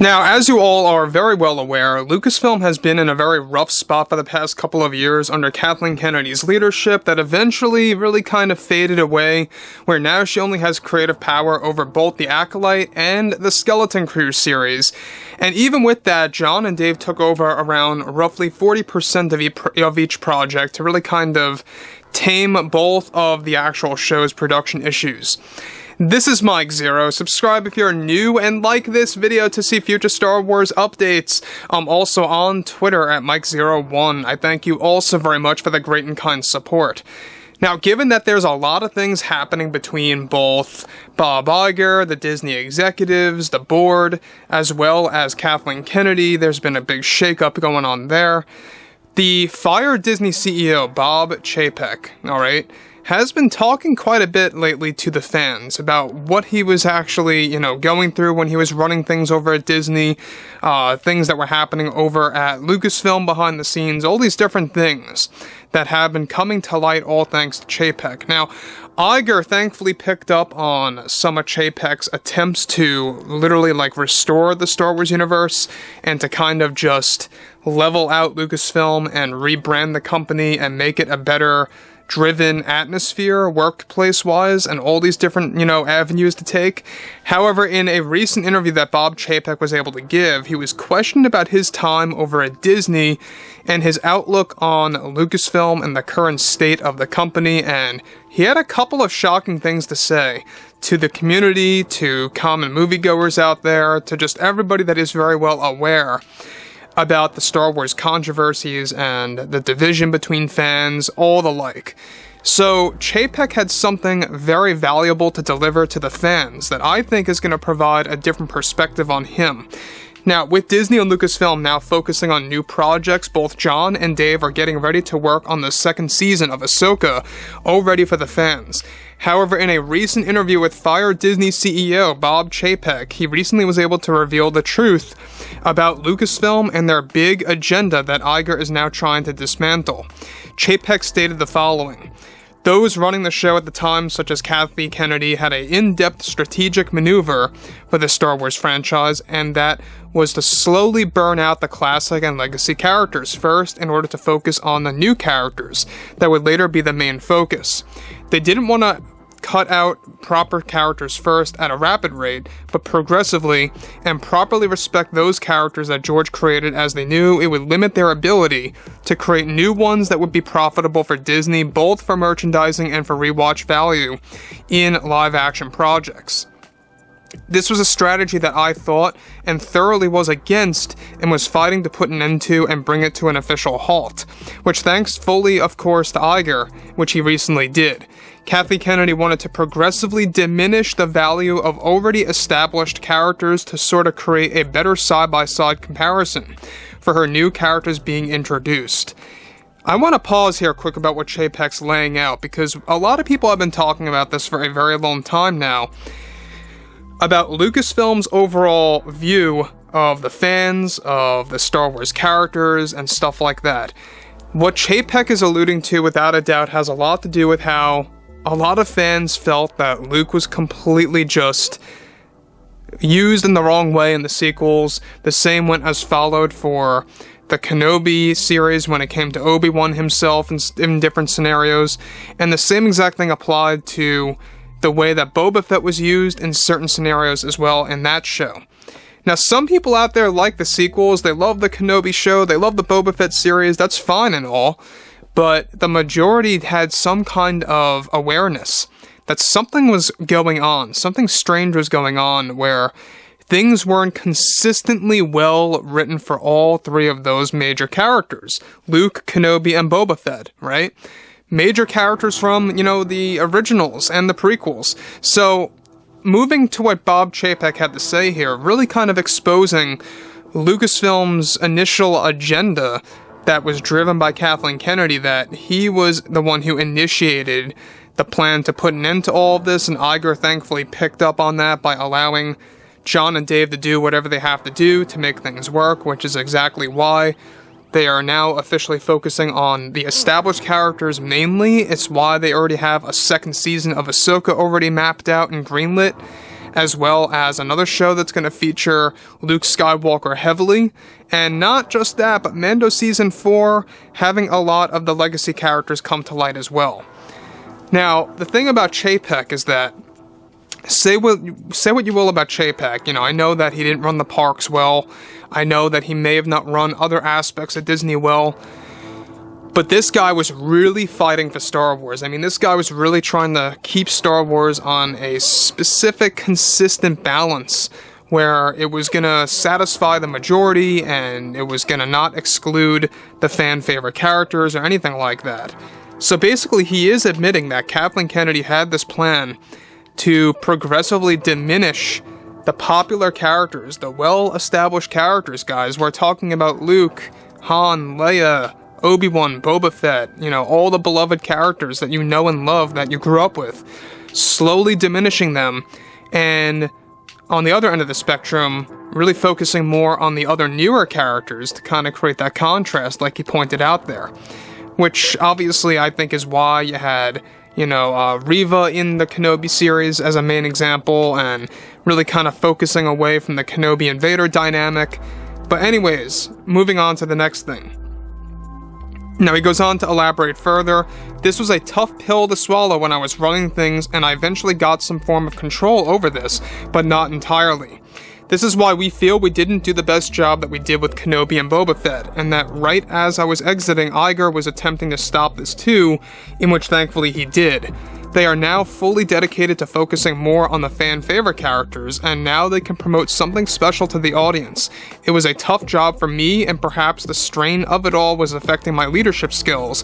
Now, as you all are very well aware, Lucasfilm has been in a very rough spot for the past couple of years under Kathleen Kennedy's leadership that eventually really kind of faded away, where now she only has creative power over both the Acolyte and the Skeleton Crew series. And even with that, John and Dave took over around roughly 40% of each project to really kind of tame both of the actual show's production issues. This is Mike Zero. Subscribe if you're new and like this video to see future Star Wars updates. I'm also on Twitter at Mike01. I thank you all so very much for the great and kind support. Now, given that there's a lot of things happening between both Bob Iger, the Disney executives, the board, as well as Kathleen Kennedy, there's been a big shakeup going on there. The fired Disney CEO, Bob Chapek, alright, has been talking quite a bit lately to the fans about what he was actually, going through when he was running things over at Disney, things that were happening over at Lucasfilm behind the scenes, all these different things that have been coming to light all thanks to Chapek. Now, Iger thankfully picked up on some of Chapek's attempts to literally restore the Star Wars universe and to kind of just level out Lucasfilm and rebrand the company and make it a better driven atmosphere, workplace-wise, and all these different, avenues to take. However, in a recent interview that Bob Chapek was able to give, he was questioned about his time over at Disney and his outlook on Lucasfilm and the current state of the company, and he had a couple of shocking things to say to the community, to common moviegoers out there, to just everybody that is very well aware about the Star Wars controversies and the division between fans, all the like. So, Chapek had something very valuable to deliver to the fans that I think is going to provide a different perspective on him. Now, with Disney and Lucasfilm now focusing on new projects, both John and Dave are getting ready to work on the second season of Ahsoka, all ready for the fans. However, in a recent interview with fired Disney CEO Bob Chapek, he recently was able to reveal the truth about Lucasfilm and their big agenda that Iger is now trying to dismantle. Chapek stated the following: "Those running the show at the time, such as Kathleen Kennedy, had an in-depth strategic maneuver for the Star Wars franchise, and that was to slowly burn out the classic and legacy characters first in order to focus on the new characters that would later be the main focus. They didn't want to cut out proper characters first at a rapid rate, but progressively, and properly respect those characters that George created, as they knew it would limit their ability to create new ones that would be profitable for Disney, both for merchandising and for rewatch value in live-action projects. This was a strategy that I thought and thoroughly was against and was fighting to put an end to and bring it to an official halt, which thanks fully, of course, to Iger, which he recently did. Kathleen Kennedy wanted to progressively diminish the value of already established characters to sort of create a better side-by-side comparison for her new characters being introduced." I want to pause here quick about what Chapek's laying out, because a lot of people have been talking about this for a very long time now, about Lucasfilm's overall view of the fans, of the Star Wars characters, and stuff like that. What Chapek is alluding to, without a doubt, has a lot to do with how a lot of fans felt that Luke was completely just used in the wrong way in the sequels. The same went as followed for the Kenobi series when it came to Obi-Wan himself in different scenarios, and the same exact thing applied to the way that Boba Fett was used in certain scenarios as well in that show. Now, some people out there like the sequels, they love the Kenobi show, they love the Boba Fett series, that's fine and all, but the majority had some kind of awareness that something was going on, something strange was going on, where things weren't consistently well written for all three of those major characters, Luke, Kenobi, and Boba Fett, right? Major characters from, the originals and the prequels. So, moving to what Bob Chapek had to say here, really kind of exposing Lucasfilm's initial agenda that was driven by Kathleen Kennedy, that he was the one who initiated the plan to put an end to all of this, and Iger thankfully picked up on that by allowing John and Dave to do whatever they have to do to make things work, which is exactly why they are now officially focusing on the established characters mainly. It's why they already have a second season of Ahsoka already mapped out and greenlit, as well as another show that's going to feature Luke Skywalker heavily. And not just that, but Mando Season 4 having a lot of the legacy characters come to light as well. Now, the thing about Chapek is that, say what you will about Chapek, you know, I know that he didn't run the parks well, I know that he may have not run other aspects of Disney well, but this guy was really fighting for Star Wars. I mean, this guy was really trying to keep Star Wars on a specific, consistent balance where it was going to satisfy the majority and it was going to not exclude the fan favorite characters or anything like that. So basically, he is admitting that Kathleen Kennedy had this plan to progressively diminish the popular characters, the well-established characters, guys. We're talking about Luke, Han, Leia, Obi-Wan, Boba Fett, you know, all the beloved characters that you know and love that you grew up with, slowly diminishing them, and on the other end of the spectrum, really focusing more on the other newer characters to kind of create that contrast, like he pointed out there. Which, obviously, I think is why you had, you know, Reva in the Kenobi series as a main example, and really kind of focusing away from the Kenobi and Vader dynamic. But anyways, moving on to the next thing. Now, he goes on to elaborate further. This was a tough pill to swallow when I was running things, and I eventually got some form of control over this, but not entirely. This is why we feel we didn't do the best job that we did with Kenobi and Boba Fett, and that right as I was exiting, Iger was attempting to stop this too, in which thankfully he did. They are now fully dedicated to focusing more on the fan favorite characters, and now they can promote something special to the audience. It was a tough job for me, and perhaps the strain of it all was affecting my leadership skills,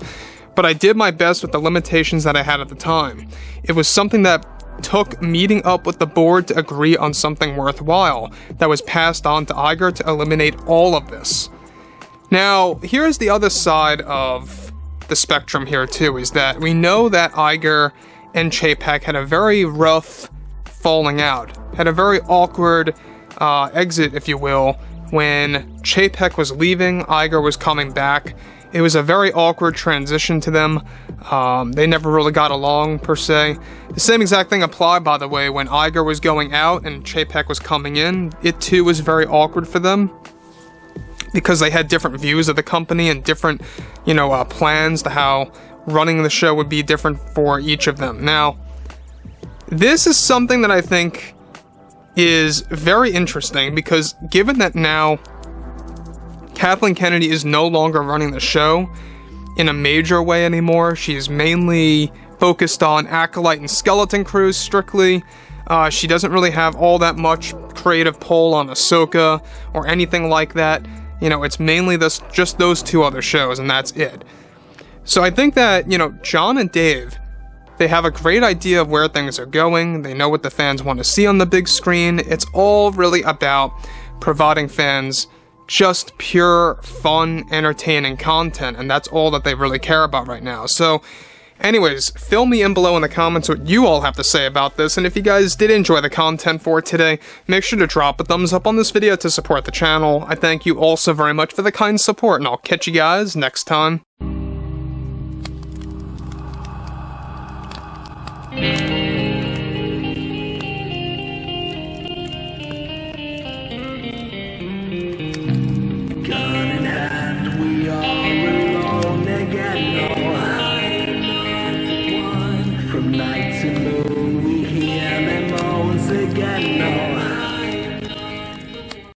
but I did my best with the limitations that I had at the time. It was something that took meeting up with the board to agree on something worthwhile that was passed on to Iger to eliminate all of this. Now, here's the other side of the spectrum here too, is that we know that Iger and Chapek had a very rough falling out, had a very awkward exit, if you will, when Chapek was leaving, Iger was coming back. It was a very awkward transition to them. They never really got along, per se. The same exact thing applied, by the way, when Iger was going out and Chapek was coming in. It, too, was very awkward for them, because they had different views of the company and different, you know, plans to how running the show would be different for each of them. Now, this is something that I think is very interesting, because given that now Kathleen Kennedy is no longer running the show in a major way anymore. She's mainly focused on Acolyte and Skeleton Crews strictly. She doesn't really have all that much creative pull on Ahsoka or anything like that. You know, it's mainly just those two other shows, and that's it. So I think that, you know, John and Dave, they have a great idea of where things are going. They know what the fans want to see on the big screen. It's all really about providing fans just pure, fun, entertaining content, and that's all that they really care about right now. So, anyways, fill me in below in the comments what you all have to say about this, and if you guys did enjoy the content for today, make sure to drop a thumbs up on this video to support the channel. I thank you all so very much for the kind support, and I'll catch you guys next time. Night to moon, we hear them moans again.